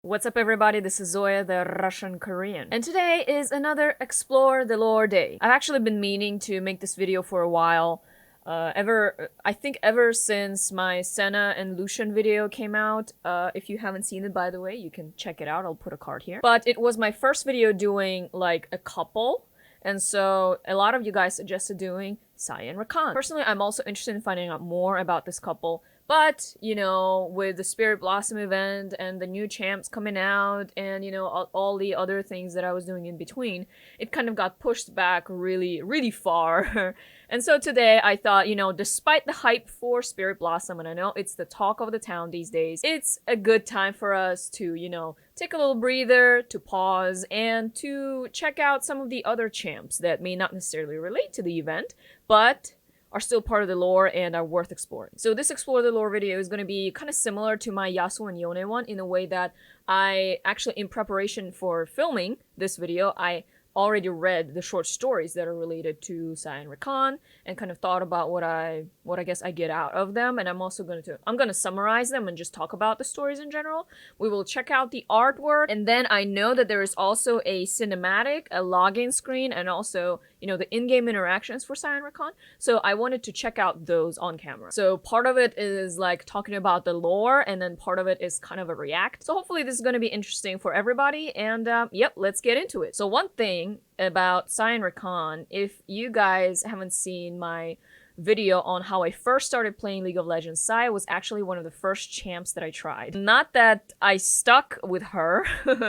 What's up everybody, this is Zoya, the Russian Korean. And today is another Explore the Lore Day. I've actually been meaning to make this video for a while. I think ever since my Senna and Lucian video came out. If you haven't seen it, by the way, you can check it out. I'll put a card here. But it was my first video doing like a couple. And so a lot of you guys suggested doing XAYAH and RAKAN. Personally, I'm also interested in finding out more about this couple. But, you know, with the Spirit Blossom event and the new champs coming out and, you know, all the other things that I was doing in between, it kind of got pushed back really, really far. And so today I thought, you know, despite the hype for Spirit Blossom, and I know it's the talk of the town these days, it's a good time for us to, you know, take a little breather, to pause, and to check out some of the other champs that may not necessarily relate to the event, but are still part of the lore and are worth exploring. So this Explore the Lore video is going to be kind of similar to my Yasuo and Yone one in a way that I actually, in preparation for filming this video, I already read the short stories that are related to XAYAH and RAKAN and kind of thought about what I guess I get out of them, and I'm gonna summarize them and just talk about the stories in general. We will check out the artwork, and then I know that there is also a cinematic, a login screen, and also, you know, the in-game interactions for XAYAH and RAKAN. So I wanted to check out those on camera. So part of it is like talking about the lore, and then part of it is kind of a react. So hopefully this is going to be interesting for everybody, and yep, let's get into it. So one thing about XAYAH and RAKAN, if you guys haven't seen my video on how I first started playing League of Legends, XAYAH was actually one of the first champs that I tried. Not that I stuck with her,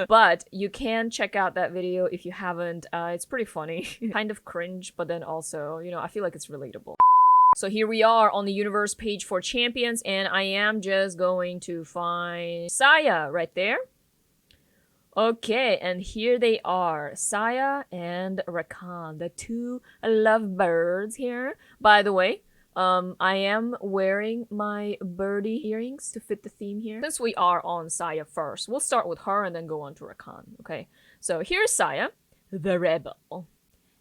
but you can check out that video if you haven't. It's pretty funny. Kind of cringe, but then also, you know, I feel like it's relatable. So here we are on the universe page for champions, and I am just going to find XAYAH right there. Okay, and here they are, XAYAH and RAKAN, the two lovebirds here. By the way, I am wearing my birdie earrings to fit the theme here. Since we are on XAYAH first, we'll start with her and then go on to RAKAN, okay? So here's XAYAH, the rebel.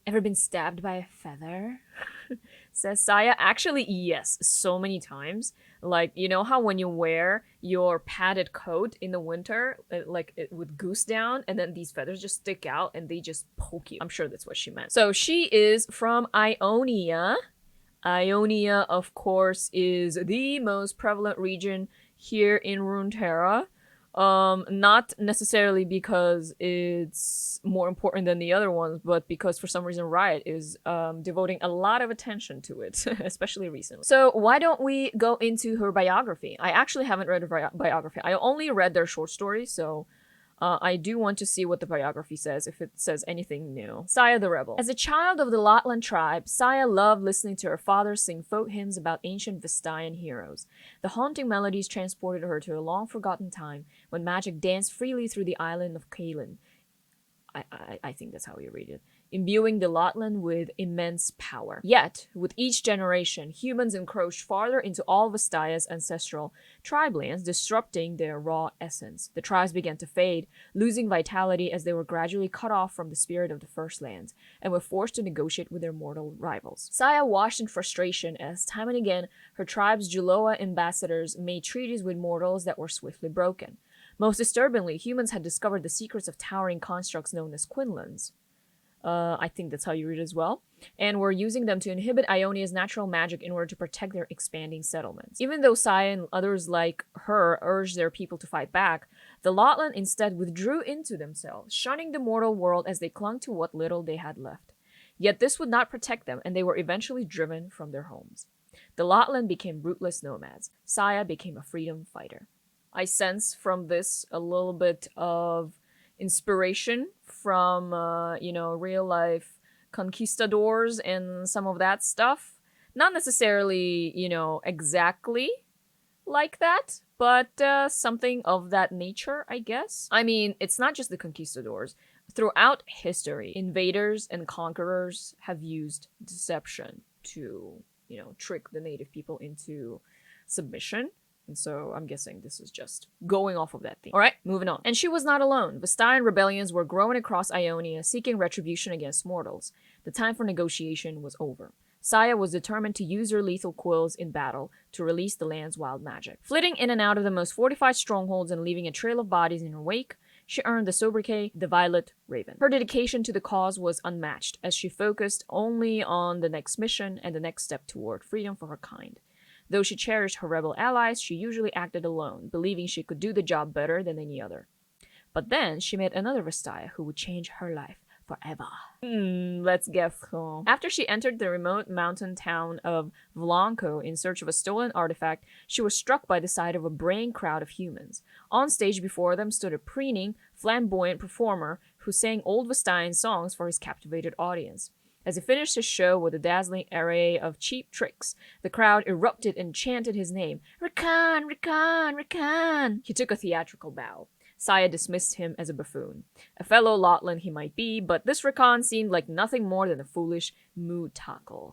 Ever been stabbed by a feather? Says XAYAH. Actually, yes, so many times. Like, you know how when you wear your padded coat in the winter, it with goose down, and then these feathers just stick out and they just poke you. I'm sure that's what she meant. So she is from Ionia. Ionia, of course, is the most prevalent region here in Runeterra. Not necessarily because it's more important than the other ones, but because for some reason Riot is devoting a lot of attention to it, especially recently. So why don't we go into her biography? I actually haven't read her biography. I only read their short stories, so I do want to see what the biography says, if it says anything new. XAYAH the Rebel. As a child of the Lotland tribe, XAYAH loved listening to her father sing folk hymns about ancient Vestayan heroes. The haunting melodies transported her to a long-forgotten time when magic danced freely through the island of Kalin. I think that's how you read it. Imbuing the Lotland with immense power. Yet, with each generation, humans encroached farther into all Vestaya's ancestral tribe lands, disrupting their raw essence. The tribes began to fade, losing vitality as they were gradually cut off from the spirit of the first lands, and were forced to negotiate with their mortal rivals. XAYAH washed in frustration as, time and again, her tribe's Juloa ambassadors made treaties with mortals that were swiftly broken. Most disturbingly, humans had discovered the secrets of towering constructs known as Quinlans. I think that's how you read it as well, and were using them to inhibit Ionia's natural magic in order to protect their expanding settlements. Even though XAYAH and others like her urged their people to fight back, the Lotland instead withdrew into themselves, shunning the mortal world as they clung to what little they had left. Yet this would not protect them, and they were eventually driven from their homes. The Lotland became rootless nomads. XAYAH became a freedom fighter. I sense from this a little bit of inspiration from, you know, real-life conquistadors and some of that stuff. Not necessarily, you know, exactly like that, but something of that nature, I guess. I mean, it's not just the conquistadors. Throughout history, invaders and conquerors have used deception to, you know, trick the native people into submission. And so I'm guessing this is just going off of that theme. Alright, moving on. And she was not alone. Vestayan rebellions were growing across Ionia, seeking retribution against mortals. The time for negotiation was over. Saya was determined to use her lethal quills in battle to release the land's wild magic. Flitting in and out of the most fortified strongholds and leaving a trail of bodies in her wake, she earned the sobriquet the Violet Raven. Her dedication to the cause was unmatched, as she focused only on the next mission and the next step toward freedom for her kind. Though she cherished her rebel allies, she usually acted alone, believing she could do the job better than any other. But then she met another Vestaya who would change her life forever. Let's guess who. After she entered the remote mountain town of Vlanko in search of a stolen artifact, she was struck by the sight of a braying crowd of humans. On stage before them stood a preening, flamboyant performer who sang old Vestayan songs for his captivated audience. As he finished his show with a dazzling array of cheap tricks, the crowd erupted and chanted his name. Rakan, Rakan, Rakan! He took a theatrical bow. Saya dismissed him as a buffoon. A fellow Lotlan he might be, but this Rakan seemed like nothing more than a foolish mutakal.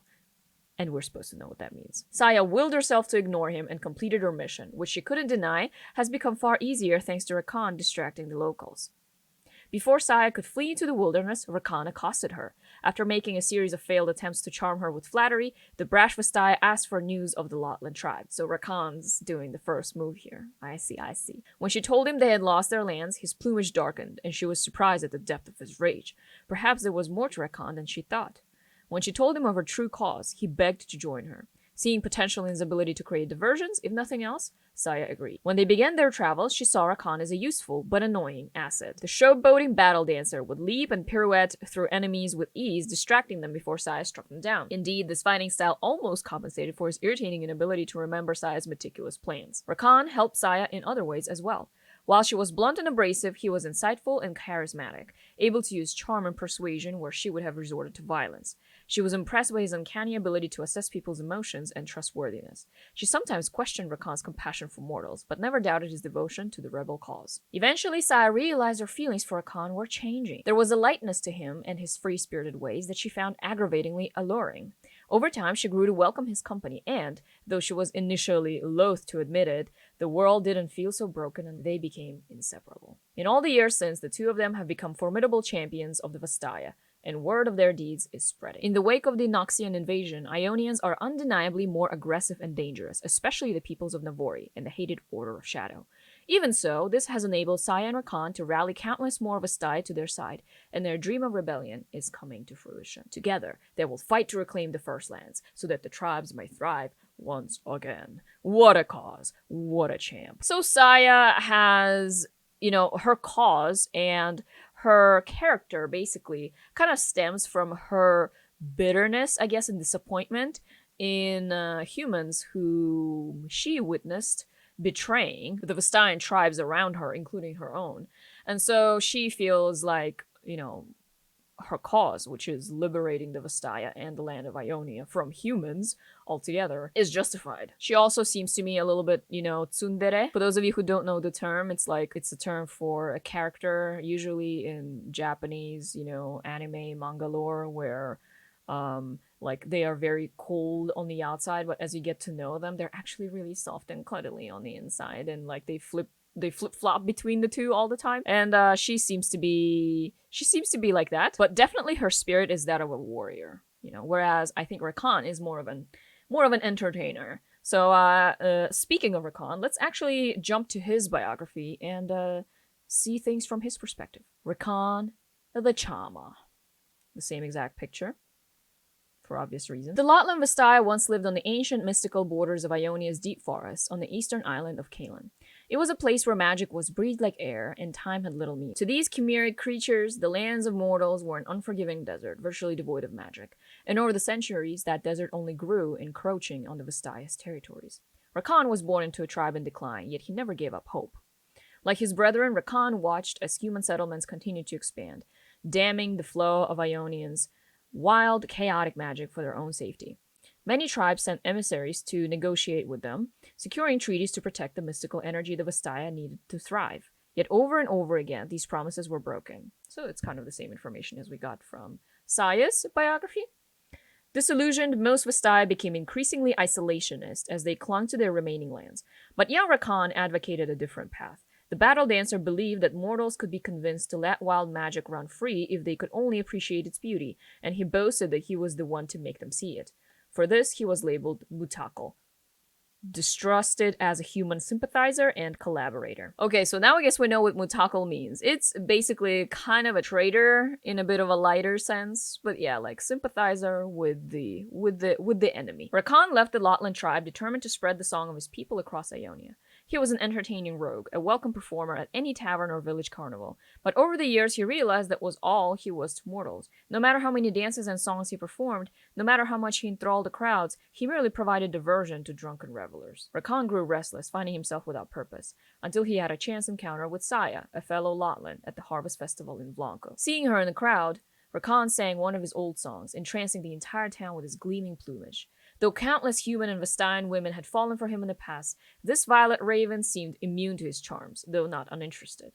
And we're supposed to know what that means. Saya willed herself to ignore him and completed her mission, which she couldn't deny has become far easier thanks to Rakan distracting the locals. Before Saya could flee into the wilderness, Rakan accosted her. After making a series of failed attempts to charm her with flattery, the brash Vestaya asked for news of the Lotlan tribe. So Rakan's doing the first move here. I see. When she told him they had lost their lands, his plumage darkened, and she was surprised at the depth of his rage. Perhaps there was more to Rakan than she thought. When she told him of her true cause, he begged to join her. Seeing potential in his ability to create diversions, if nothing else, Saya agreed. When they began their travels, she saw Rakan as a useful but annoying asset. The showboating battle dancer would leap and pirouette through enemies with ease, distracting them before Saya struck them down. Indeed, this fighting style almost compensated for his irritating inability to remember Saya's meticulous plans. Rakan helped Saya in other ways as well. While she was blunt and abrasive, he was insightful and charismatic, able to use charm and persuasion where she would have resorted to violence. She was impressed by his uncanny ability to assess people's emotions and trustworthiness. She sometimes questioned Rakan's compassion for mortals, but never doubted his devotion to the rebel cause. Eventually, Saya realized her feelings for Rakan were changing. There was a lightness to him and his free-spirited ways that she found aggravatingly alluring. Over time, she grew to welcome his company, and, though she was initially loath to admit it, the world didn't feel so broken and they became inseparable. In all the years since, the two of them have become formidable champions of the Vestaya, and word of their deeds is spreading. In the wake of the Noxian invasion, Ionians are undeniably more aggressive and dangerous, especially the peoples of Navori and the hated Order of Shadow. Even so, this has enabled Saya and Rakan to rally countless more Vestaya to their side, and their dream of rebellion is coming to fruition. Together, they will fight to reclaim the First Lands, so that the tribes may thrive once again. What a cause. What a champ. So Saya has, her cause, and her character basically kind of stems from her bitterness, I guess, and disappointment in humans who she witnessed betraying the Vestayan tribes around her, including her own. And so she feels like, her cause, which is liberating the Vestaya and the land of Ionia from humans altogether, is justified. She also seems to me a little bit, tsundere. For those of you who don't know the term, it's a term for a character, usually in Japanese, anime, manga lore, where they are very cold on the outside, but as you get to know them, they're actually really soft and cuddly on the inside, and they flip-flop between the two all the time. And she seems to be like that, but definitely her spirit is that of a warrior, whereas I think Rakan is more of an entertainer. So speaking of Rakan, let's actually jump to his biography and see things from his perspective. Rakan the Chama. The same exact picture, for obvious reasons. The Lotlan Vestaya once lived on the ancient mystical borders of Ionia's deep forests on the eastern island of Kalan. It was a place where magic was breathed like air, and time had little meaning. To these chimeric creatures, the lands of mortals were an unforgiving desert, virtually devoid of magic. And over the centuries, that desert only grew, encroaching on the Vestaya's territories. Rakan was born into a tribe in decline, yet he never gave up hope. Like his brethren, Rakan watched as human settlements continued to expand, damming the flow of Ionians' wild, chaotic magic for their own safety. Many tribes sent emissaries to negotiate with them, securing treaties to protect the mystical energy the Vestaya needed to thrive. Yet over and over again, these promises were broken. So it's kind of the same information as we got from Saya's biography. Disillusioned, most Vestaya became increasingly isolationist as they clung to their remaining lands. But young Rakan advocated a different path. The battle dancer believed that mortals could be convinced to let wild magic run free if they could only appreciate its beauty, and he boasted that he was the one to make them see it. For this, he was labeled Mutakal, distrusted as a human sympathizer and collaborator. Okay, so now I guess we know what Mutakal means. It's basically kind of a traitor in a bit of a lighter sense, but yeah, like sympathizer with the enemy. Rakan left the Lotland tribe determined to spread the song of his people across Ionia. He was an entertaining rogue, a welcome performer at any tavern or village carnival. But over the years, he realized that was all he was to mortals. No matter how many dances and songs he performed, no matter how much he enthralled the crowds, he merely provided diversion to drunken revelers. Rakan grew restless, finding himself without purpose, until he had a chance encounter with Saya, a fellow Lotland, at the harvest festival in Blanco. Seeing her in the crowd, Rakan sang one of his old songs, entrancing the entire town with his gleaming plumage. Though countless human and Vestayan women had fallen for him in the past, this violet raven seemed immune to his charms, though not uninterested.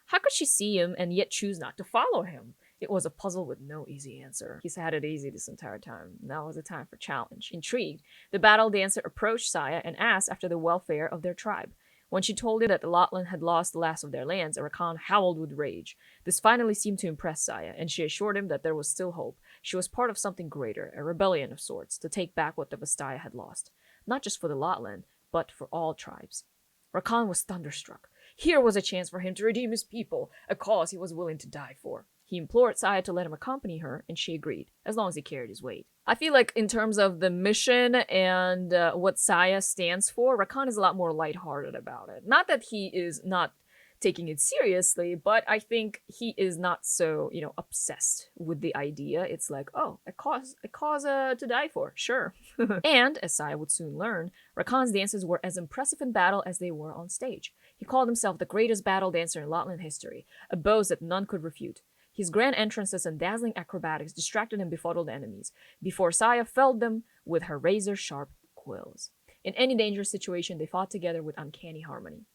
How could she see him and yet choose not to follow him? It was a puzzle with no easy answer. He's had it easy this entire time. Now was the time for challenge. Intrigued, the battle dancer approached Saya and asked after the welfare of their tribe. When she told him that the Lotland had lost the last of their lands, Rakan howled with rage. This finally seemed to impress Saya, and she assured him that there was still hope. She was part of something greater, a rebellion of sorts, to take back what the Vestaya had lost. Not just for the Lotland, but for all tribes. Rakan was thunderstruck. Here was a chance for him to redeem his people, a cause he was willing to die for. He implored Saya to let him accompany her, and she agreed, as long as he carried his weight. I feel like in terms of the mission and what Saya stands for, Rakan is a lot more lighthearted about it. Not that he is not taking it seriously, but I think he is not so, obsessed with the idea. It's like, oh, a cause to die for, sure. And, as Saya would soon learn, Rakan's dances were as impressive in battle as they were on stage. He called himself the greatest battle dancer in Lotland history, a boast that none could refute. His grand entrances and dazzling acrobatics distracted and befuddled enemies, before Saya felled them with her razor-sharp quills. In any dangerous situation, they fought together with uncanny harmony.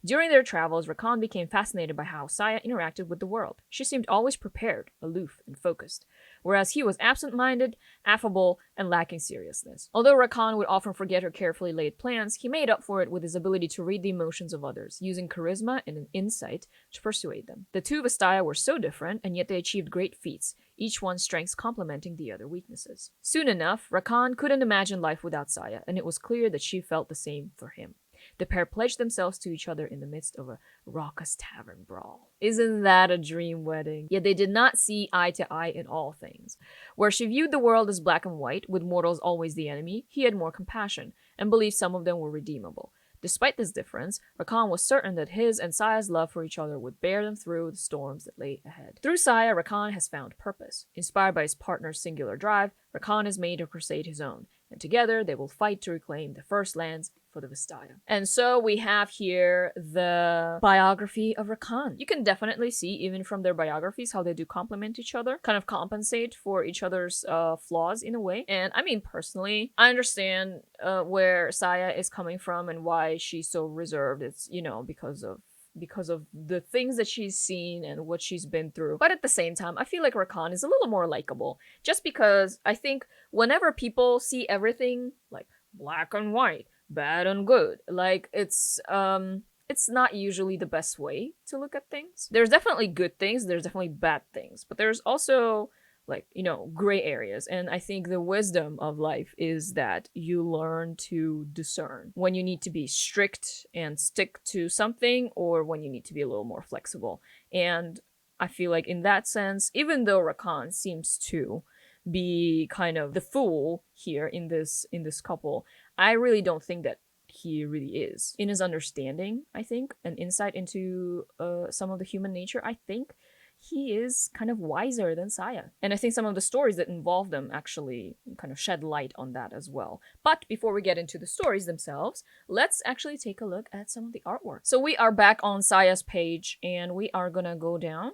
During their travels, Rakan became fascinated by how Saya interacted with the world. She seemed always prepared, aloof, and focused, whereas he was absent-minded, affable, and lacking seriousness. Although Rakan would often forget her carefully laid plans, he made up for it with his ability to read the emotions of others, using charisma and an insight to persuade them. The two Vestaya were so different, and yet they achieved great feats, each one's strengths complementing the other weaknesses. Soon enough, Rakan couldn't imagine life without Saya, and it was clear that she felt the same for him. The pair pledged themselves to each other in the midst of a raucous tavern brawl. Isn't that a dream wedding? Yet they did not see eye to eye in all things. Where she viewed the world as black and white, with mortals always the enemy, he had more compassion, and believed some of them were redeemable. Despite this difference, Rakan was certain that his and Saya's love for each other would bear them through the storms that lay ahead. Through Saya, Rakan has found purpose. Inspired by his partner's singular drive, Rakan has made a crusade his own, and together they will fight to reclaim the first lands for the Vestaya. And so we have here the biography of Rakan. You can definitely see, even from their biographies, how they do complement each other, kind of compensate for each other's flaws in a way. And I mean, personally, I understand where Saya is coming from and why she's so reserved. It's, because of the things that she's seen and what she's been through. But at the same time, I feel like Rakan is a little more likable. Just because I think whenever people see everything like black and white, bad and good, like it's not usually the best way to look at things. There's definitely good things, there's definitely bad things, but there's also gray areas. And I think the wisdom of life is that you learn to discern when you need to be strict and stick to something or when you need to be a little more flexible. And I feel like in that sense, even though Rakan seems to be kind of the fool here in this couple, I really don't think that he really is. In his understanding, I think, and insight into some of the human nature, I think he is kind of wiser than Saya. And I think some of the stories that involve them actually kind of shed light on that as well. But before we get into the stories themselves, let's actually take a look at some of the artwork. So we are back on Saya's page, and we are gonna go down.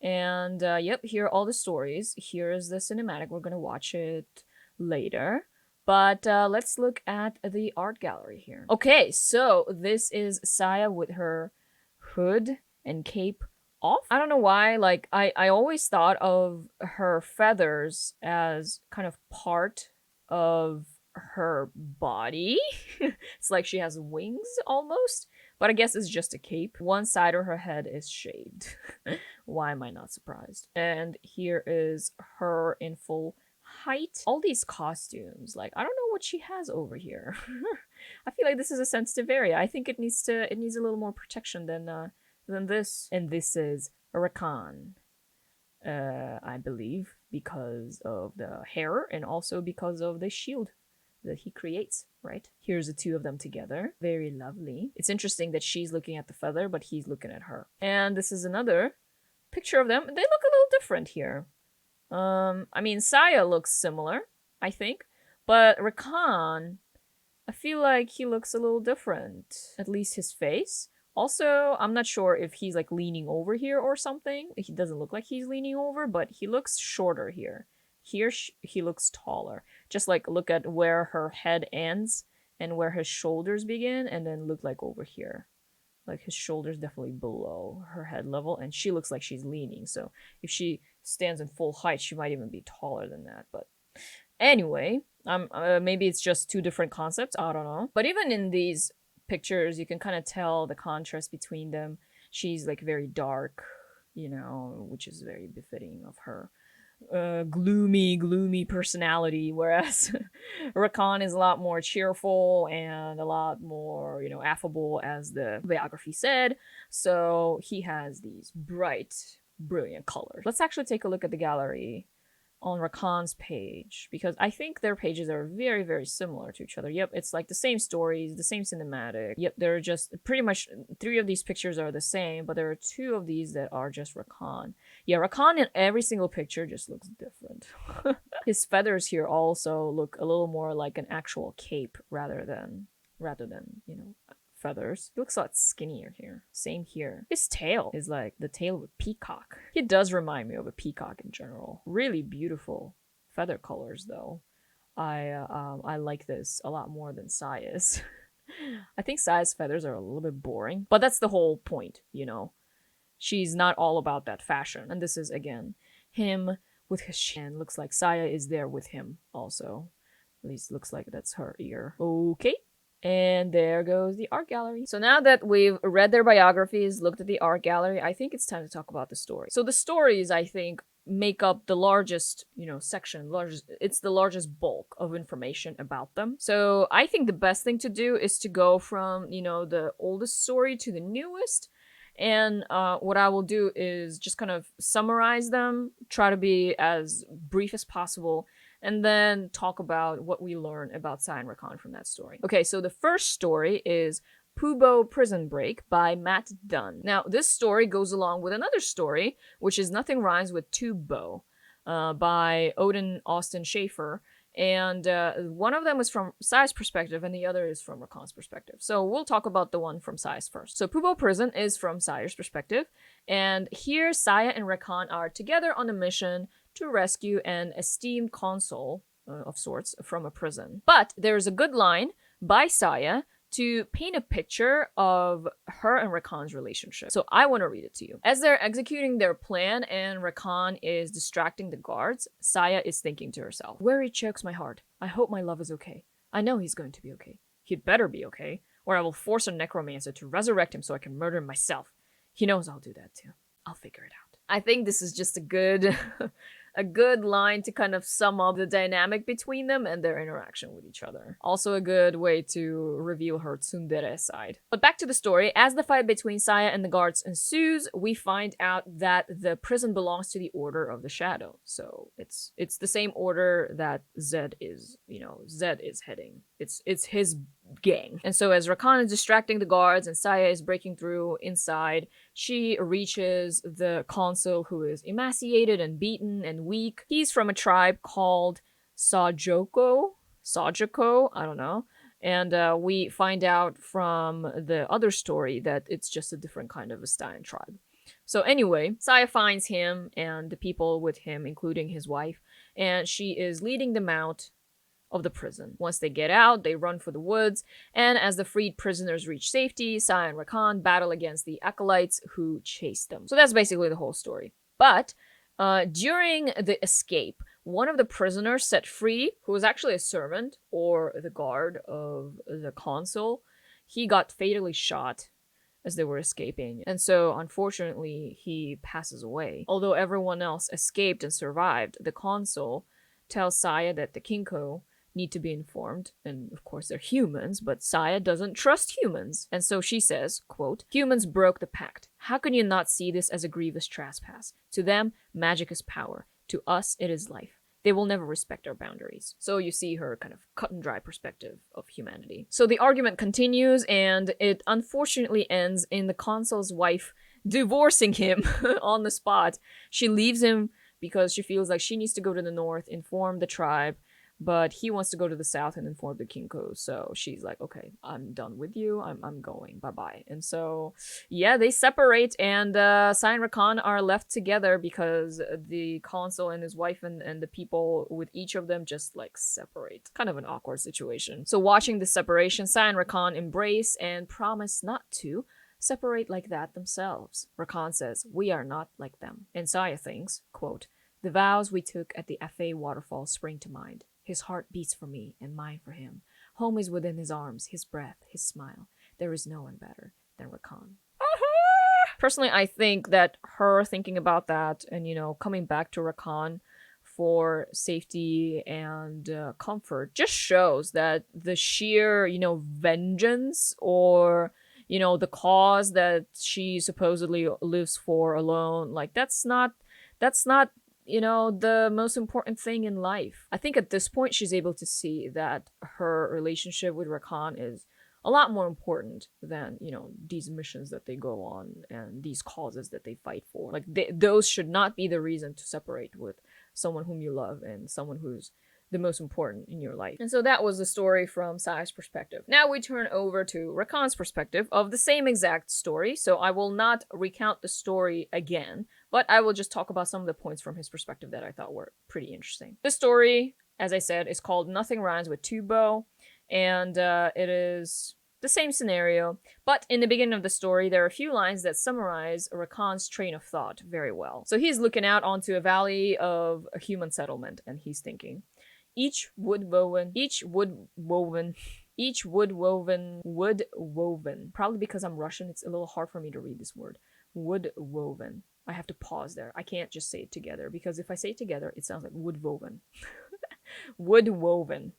And yep, here are all the stories. Here is the cinematic. We're gonna watch it later. But let's look at the art gallery here. Okay, so this is Saya with her hood and cape off. I don't know why, I always thought of her feathers as kind of part of her body. It's like she has wings almost, but I guess it's just a cape. One side of her head is shaved. Why am I not surprised? And here is her in full height. All these costumes, like, I don't know what she has over here. I feel like this is a sensitive area. I think it needs a little more protection than this. And this is Rakan, I believe, because of the hair and also because of the shield that he creates, right? Here's the two of them together. Very lovely. It's interesting that she's looking at the feather, but he's looking at her. And this is another picture of them. They look a little different here. I mean, Saya looks similar, I think, but Rakan, I feel like he looks a little different. At least his face. Also, I'm not sure if he's like leaning over here or something. He doesn't look like he's leaning over, but he looks shorter here. Here he looks taller. Just like look at where her head ends and where his shoulders begin, and then look like over here. Like his shoulders definitely below her head level, and she looks like she's leaning. So if she stands in full height, she might even be taller than that. But anyway, maybe it's just two different concepts. I don't know. But even in these pictures, you can kind of tell the contrast between them. She's like very dark, you know, which is very befitting of her gloomy personality, whereas Rakan is a lot more cheerful and a lot more, you know, affable, as the biography said. So he has these bright, brilliant colors. Let's actually take a look at the gallery on Rakan's page, because I think their pages are very, very similar to each other. Yep, it's like the same stories, the same cinematic. Yep, they're just pretty much 3 of these pictures are the same, but there are 2 of these that are just Rakan. Yeah, Rakan in every single picture just looks different. His feathers here also look a little more like an actual cape rather than, you know, feathers. He looks a lot skinnier here. Same here. His tail is like the tail of a peacock. He does remind me of a peacock in general. Really beautiful feather colors though. I like this a lot more than Saya's. I think Saya's feathers are a little bit boring, but that's the whole point, you know. She's not all about that fashion. And this is again him with his chin. Looks like Saya is there with him also. At least looks like that's her ear. Okay. And there goes the art gallery. So now that we've read their biographies, looked at the art gallery, I think it's time to talk about the story. So the stories, I think, make up the largest, you know, section. It's the largest bulk of information about them. So I think the best thing to do is to go from, you know, the oldest story to the newest. And what I will do is just kind of summarize them, try to be as brief as possible, and then talk about what we learn about XAYAH and RAKAN from that story. Okay, so the first story is Pubo Prison Break by Matt Dunn. Now, this story goes along with another story, which is Nothing Rhymes with Tubo, by Odin Schaefer. And one of them is from XAYAH's perspective, and the other is from RAKAN's perspective. So we'll talk about the one from XAYAH's first. So Pubo Prison is from XAYAH's perspective, and here XAYAH and RAKAN are together on a mission to rescue an esteemed consul of sorts from a prison. But there's a good line by XAYAH to paint a picture of her and RAKAN's relationship. So I want to read it to you. As they're executing their plan and RAKAN is distracting the guards, XAYAH is thinking to herself, "Worry chokes my heart. I hope my love is okay. I know he's going to be okay. He'd better be okay, or I will force a necromancer to resurrect him so I can murder him myself. He knows I'll do that too. I'll figure it out." I think this is just a good a good line to kind of sum up the dynamic between them and their interaction with each other. Also a good way to reveal her tsundere side. But back to the story. As the fight between XAYAH and the guards ensues, we find out that the prison belongs to the Order of the Shadow. So it's the same order that Zed is, you know, Zed is heading. It's his gang. And so as RAKAN is distracting the guards and XAYAH is breaking through inside, she reaches the consul, who is emaciated and beaten and weak. He's from a tribe called Sajoko, I don't know. And we find out from the other story that it's just a different kind of Vestayan tribe. So anyway, XAYAH finds him and the people with him, including his wife, and she is leading them out of the prison. Once they get out, they run for the woods, and as the freed prisoners reach safety, XAYAH and RAKAN battle against the acolytes who chased them. So that's basically the whole story. But during the escape, one of the prisoners set free, who was actually a servant or the guard of the consul, he got fatally shot as they were escaping. And so, unfortunately, he passes away. Although everyone else escaped and survived, the consul, tells Saya that the Kinko need to be informed, and of course they're humans, but Saya doesn't trust humans. And so she says, quote, "Humans broke the pact. How can you not see this as a grievous trespass? To them, magic is power. To us, it is life. They will never respect our boundaries." So you see her kind of cut and dry perspective of humanity. So the argument continues, and it unfortunately ends in the consul's wife divorcing him on the spot. She leaves him because she feels like she needs to go to the north, inform the tribe, but he wants to go to the south and inform the Kinkos. So she's like, okay, I'm done with you. I'm going. Bye-bye. And so, yeah, they separate, and Saya and Rakan are left together because the consul and his wife and the people with each of them just, like, separate. Kind of an awkward situation. So watching this separation, Saya and Rakan embrace and promise not to separate like that themselves. Rakan says, "We are not like them." And Saya thinks, quote, "The vows we took at the Fa waterfall spring to mind. His heart beats for me and mine for him. Home is within his arms, his breath, his smile. There is no one better than Rakan." Personally, I think that her thinking about that and, you know, coming back to Rakan for safety and comfort just shows that the sheer, you know, vengeance or, you know, the cause that she supposedly lives for alone, like, that's not, you know, the most important thing in life. I think at this point she's able to see that her relationship with Rakan is a lot more important than, you know, these missions that they go on and these causes that they fight for. Like, those should not be the reason to separate with someone whom you love and someone who's the most important in your life. And so that was the story from Saya's perspective. Now we turn over to Rakan's perspective of the same exact story. So I will not recount the story again, but I will just talk about some of the points from his perspective that I thought were pretty interesting. This story, as I said, is called Nothing Rhymes with Pubo, and it is the same scenario, but in the beginning of the story, there are a few lines that summarize Rakan's train of thought very well. So he's looking out onto a valley of a human settlement, and he's thinking, Each wood woven, probably because I'm Russian, it's a little hard for me to read this word. Wood woven. I have to pause there. I can't just say it together, because if I say it together, it sounds like wood woven. Wood woven.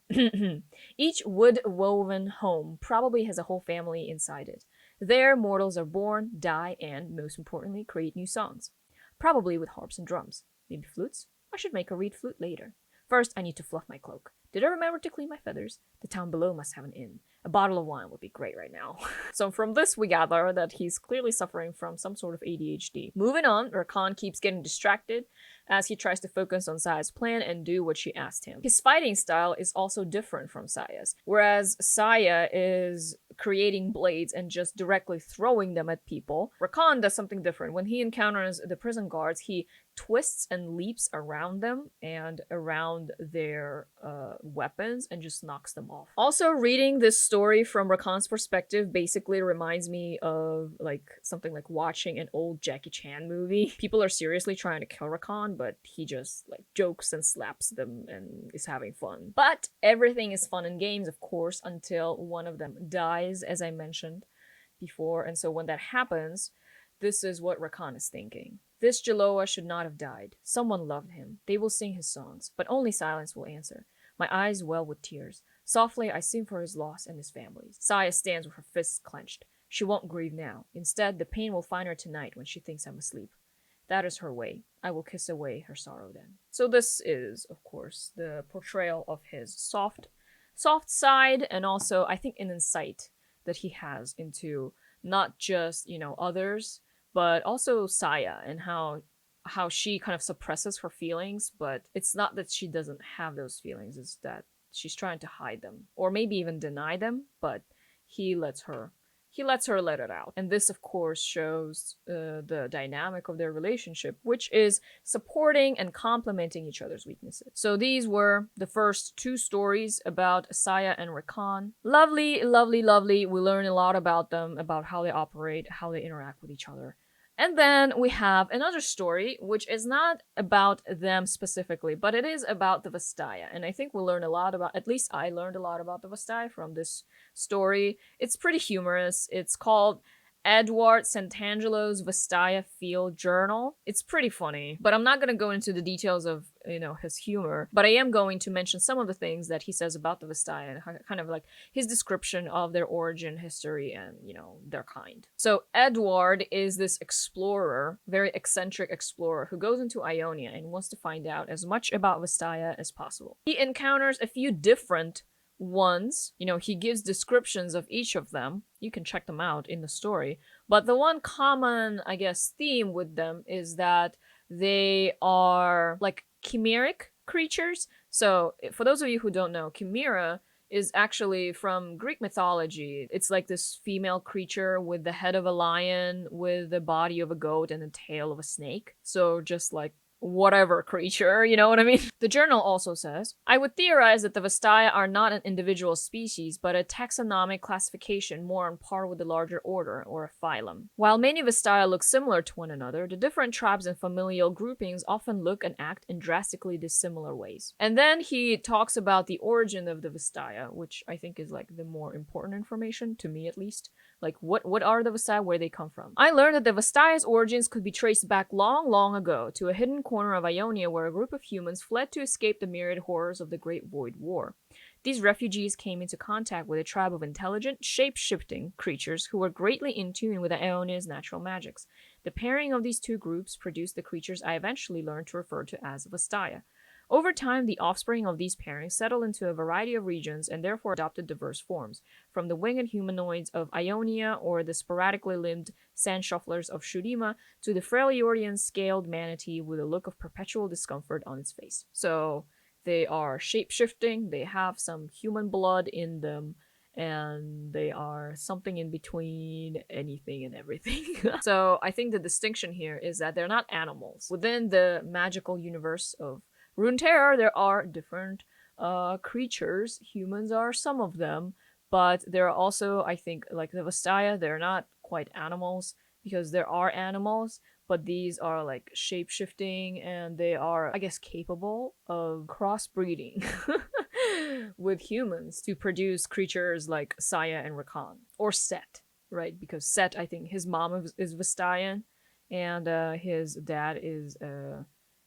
Each wood woven home probably has a whole family inside it. There, mortals are born, die, and, most importantly, create new songs. Probably with harps and drums. Maybe flutes? I should make a reed flute later. First, I need to fluff my cloak. Did I remember to clean my feathers? The town below must have an inn. A bottle of wine would be great right now. So from this, we gather that he's clearly suffering from some sort of ADHD. Moving on, Rakan keeps getting distracted as he tries to focus on Saya's plan and do what she asked him. His fighting style is also different from Saya's. Whereas Saya is creating blades and just directly throwing them at people, Rakan does something different. When he encounters the prison guards, he twists and leaps around them and around their weapons and just knocks them off. Also, reading this story from Rakan's perspective basically reminds me of like something like watching an old Jackie Chan movie. People are seriously trying to kill Rakan, but he just like jokes and slaps them and is having fun. But everything is fun and games, of course, until one of them dies, as I mentioned before. And so when that happens, this is what Rakan is thinking. This Jaloa should not have died. Someone loved him. They will sing his songs, but only silence will answer. My eyes well with tears. Softly, I sing for his loss and his family's. Saya stands with her fists clenched. She won't grieve now. Instead, the pain will find her tonight when she thinks I'm asleep. That is her way. I will kiss away her sorrow then. So this is, of course, the portrayal of his soft side, and also, I think, an insight that he has into not just, you know, others, but also Saya and how she kind of suppresses her feelings, but it's not that she doesn't have those feelings, it's that she's trying to hide them, or maybe even deny them, but he lets her let it out. And this, of course, shows the dynamic of their relationship, which is supporting and complementing each other's weaknesses. So these were the first two stories about Saya and Rakan. Lovely, lovely, lovely. We learn a lot about them, about how they operate, how they interact with each other. And then we have another story, which is not about them specifically, but it is about the Vestaya. And I think we'll learn a lot about, at least I learned a lot about the Vestaya from this story. It's pretty humorous. It's called Edward Santangelo's Vestaya Field Journal. It's pretty funny, but I'm not going to go into the details of you know, his humor. But I am going to mention some of the things that he says about the Vestaya and kind of like his description of their origin, history, and, you know, their kind. So Edward is this explorer, very eccentric explorer, who goes into Ionia and wants to find out as much about Vestaya as possible. He encounters a few different ones. You know, he gives descriptions of each of them. You can check them out in the story. But the one common, I guess, theme with them is that they are like chimeric creatures. So for those of you who don't know, chimera is actually from Greek mythology. It's like this female creature with the head of a lion, with the body of a goat, and the tail of a snake. So just like whatever creature, you know what I mean? The journal also says, I would theorize that the Vestaya are not an individual species, but a taxonomic classification more on par with the larger order, or a phylum. While many Vestaya look similar to one another, the different tribes and familial groupings often look and act in drastically dissimilar ways. And then he talks about the origin of the Vestaya, which I think is like the more important information, to me at least. Like, what are the Vestaya, where they come from? I learned that the Vestaya's origins could be traced back long, long ago to a hidden corner of Ionia where a group of humans fled to escape the myriad horrors of the Great Void War. These refugees came into contact with a tribe of intelligent, shape-shifting creatures who were greatly in tune with Ionia's natural magics. The pairing of these two groups produced the creatures I eventually learned to refer to as Vestaya. Over time, the offspring of these pairings settled into a variety of regions and therefore adopted diverse forms, from the winged humanoids of Ionia or the sporadically limbed sand shufflers of Shurima to the Freljordian scaled manatee with a look of perpetual discomfort on its face. So they are shape-shifting, they have some human blood in them, and they are something in between anything and everything. So I think the distinction here is that they're not animals. Within the magical universe of Runeterra, there are different creatures. Humans are some of them, but there are also, I think, like the Vestaya, they're not quite animals, because there are animals, but these are like shape-shifting, and they are, I guess, capable of crossbreeding with humans to produce creatures like XAYAH and RAKAN. Or Set, right? Because Set, I think, his mom is Vestayan, and his dad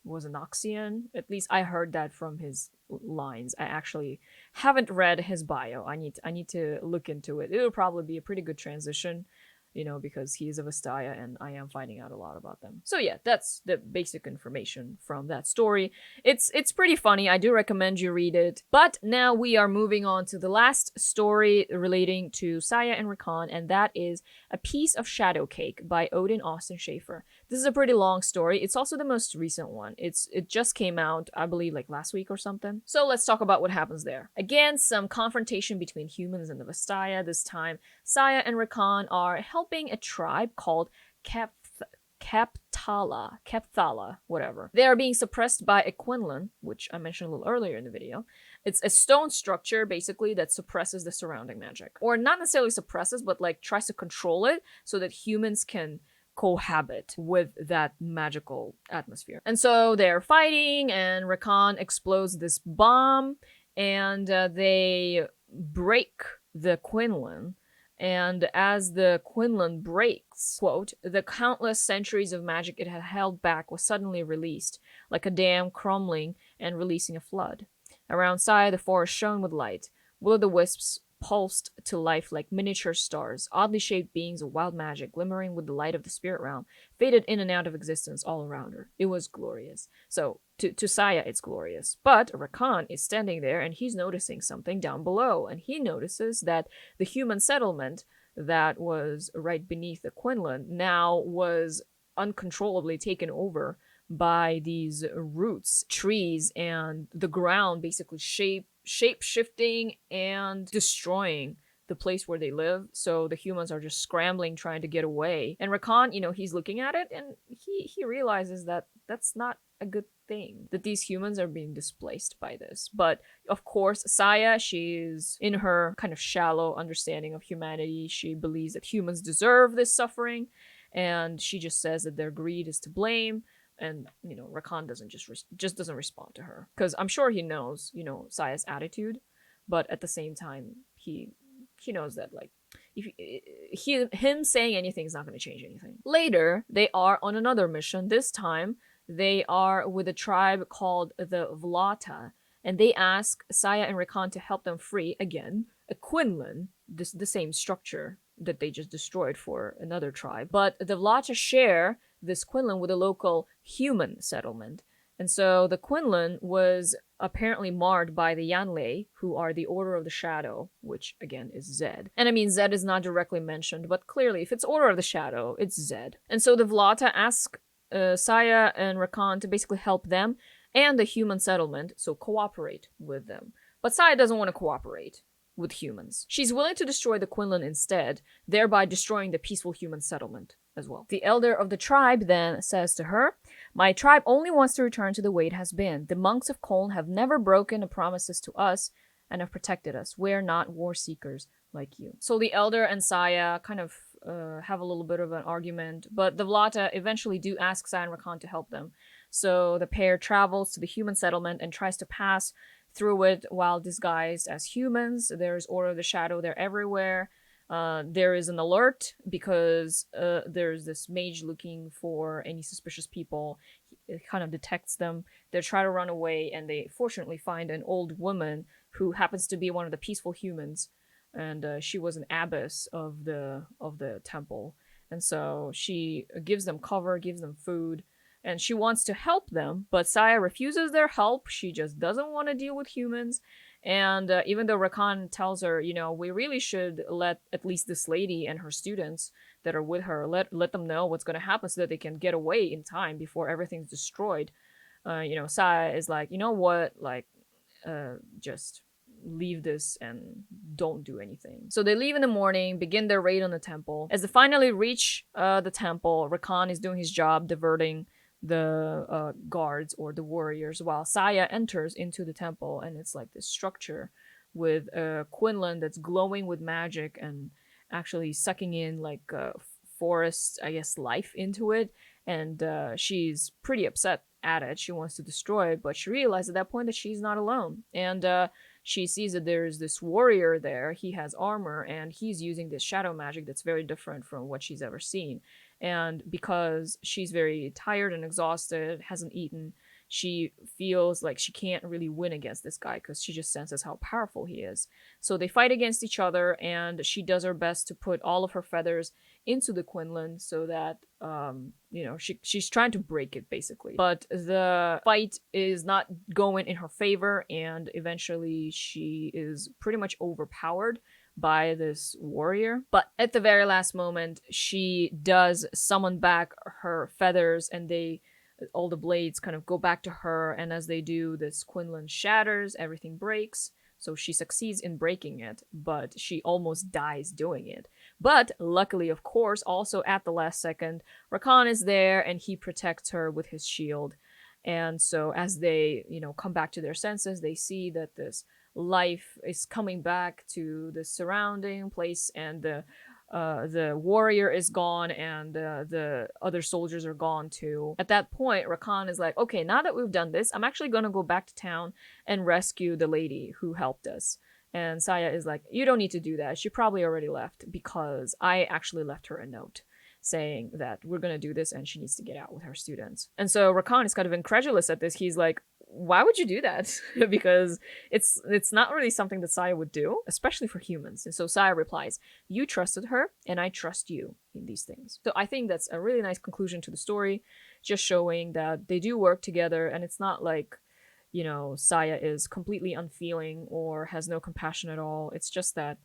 was an Oxian. At least I heard that from his lines. I actually haven't read his bio. I need to look into it. It'll probably be a pretty good transition, you know, because he's a Vestaya and I am finding out a lot about them. So yeah, that's the basic information from that story. It's pretty funny. I do recommend you read it. But now we are moving on to the last story relating to XAYAH and RAKAN, and that is A Piece of Shadow Cake by Odin Schaefer. This is a pretty long story. It's also the most recent one. It just came out, I believe, like last week or something. So let's talk about what happens there. Again, some confrontation between humans and the Vestaya. This time, XAYAH and RAKAN are helping a tribe called Kepthala, whatever. They are being suppressed by a Quinlan, which I mentioned a little earlier in the video. It's a stone structure, basically, that suppresses the surrounding magic. Or not necessarily suppresses, but like tries to control it so that humans can cohabit with that magical atmosphere. And so they're fighting, and RAKAN explodes this bomb, and they break the Quinlan. And as the Quinlan breaks, quote, the countless centuries of magic it had held back was suddenly released, like a dam crumbling and releasing a flood. Around XAYAH, the forest shone with light. Will-o'-the-wisps pulsed to life like miniature stars, oddly shaped beings of wild magic, glimmering with the light of the spirit realm, faded in and out of existence all around her. It was glorious. So, to XAYAH, it's glorious. But RAKAN is standing there, and he's noticing something down below, and he notices that the human settlement that was right beneath the Quinlan now was uncontrollably taken over by these roots, trees, and the ground basically shape-shifting and destroying the place where they live. So the humans are just scrambling, trying to get away. And RAKAN, you know, he's looking at it, and he realizes that that's not a good thing, that these humans are being displaced by this. But of course, XAYAH, she's in her kind of shallow understanding of humanity. She believes that humans deserve this suffering, and she just says that their greed is to blame. And, you know, RAKAN doesn't just doesn't respond to her. Because I'm sure he knows, you know, XAYAH's attitude. But at the same time, he knows that, like, him saying anything is not going to change anything. Later, they are on another mission. This time, they are with a tribe called the Vlata, and they ask Saya and Rakan to help them free, again, a Quinlan, the same structure that they just destroyed for another tribe. But the Vlata share this Quinlan with a local human settlement. And so the Quinlan was apparently marred by the Yanlei, who are the Order of the Shadow, which again is Zed. And I mean, Zed is not directly mentioned, but clearly if it's Order of the Shadow, it's Zed. And so the Vlata ask Saya and Rakan to basically help them and the human settlement, so cooperate with them. But Saya doesn't want to cooperate with humans. She's willing to destroy the Quinlan instead, thereby destroying the peaceful human settlement as well. The elder of the tribe then says to her, "My tribe only wants to return to the way it has been. The monks of Koln have never broken the promises to us and have protected us. We're not war seekers like you." So the elder and Saya kind of have a little bit of an argument, but the Vlata eventually do ask Saya and Rakan to help them. So the pair travels to the human settlement and tries to pass through it while disguised as humans. There's Order of the Shadow, they're everywhere. There is an alert because there's this mage looking for any suspicious people. He kind of detects them. They try to run away, and they fortunately find an old woman who happens to be one of the peaceful humans, and she was an abbess of the temple. And so she gives them cover, gives them food, and she wants to help them, but Saya refuses their help. She just doesn't want to deal with humans. And even though Rakan tells her, you know, we really should let at least this lady and her students that are with her, let them know what's going to happen so that they can get away in time before everything's destroyed. Saya is like, you know what, like, just leave this and don't do anything. So they leave in the morning, begin their raid on the temple. As they finally reach the temple, Rakan is doing his job, diverting the guards or the warriors, while Saya enters into the temple, and it's like this structure with a Quinlan that's glowing with magic and actually sucking in like forest, I guess, life into it. And she's pretty upset at it. She wants to destroy it, but she realizes at that point that she's not alone. And she sees that there's this warrior there. He has armor, and he's using this shadow magic that's very different from what she's ever seen. And because she's very tired and exhausted, hasn't eaten, she feels like she can't really win against this guy because she just senses how powerful he is. So they fight against each other, and she does her best to put all of her feathers into the Quinlan so that, she's trying to break it, basically. But the fight is not going in her favor, and eventually she is pretty much overpowered by this warrior. But at the very last moment, she does summon back her feathers, and all the blades kind of go back to her, and as they do, this Quinlan shatters, everything breaks. So she succeeds in breaking it, but she almost dies doing it. But luckily, of course, also at the last second, Rakan is there, and he protects her with his shield. And so as they, come back to their senses, they see that this life is coming back to the surrounding place, and the warrior is gone, and the other soldiers are gone too. At that point, Rakan is like, okay, now that we've done this, I'm actually gonna go back to town and rescue the lady who helped us. And Saya is like, you don't need to do that. She probably already left because I actually left her a note saying that we're gonna do this and she needs to get out with her students. And so Rakan is kind of incredulous at this. He's like, why would you do that? Because it's not really something that Saya would do, especially for humans. And so Saya replies, you trusted her, and I trust you in these things. So I think that's a really nice conclusion to the story, just showing that they do work together, and it's not like, Saya is completely unfeeling or has no compassion at all. It's just that,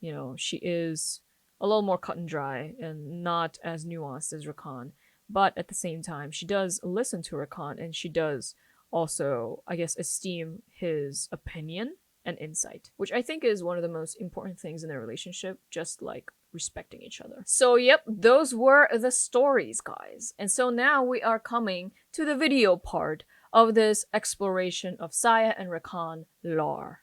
she is a little more cut and dry and not as nuanced as Rakan. But at the same time, she does listen to Rakan, and she does also, I guess, esteem his opinion and insight, which I think is one of the most important things in a relationship, just like respecting each other. So yep, those were the stories, guys. And so now we are coming to the video part of this exploration of Saya and Rakan lore.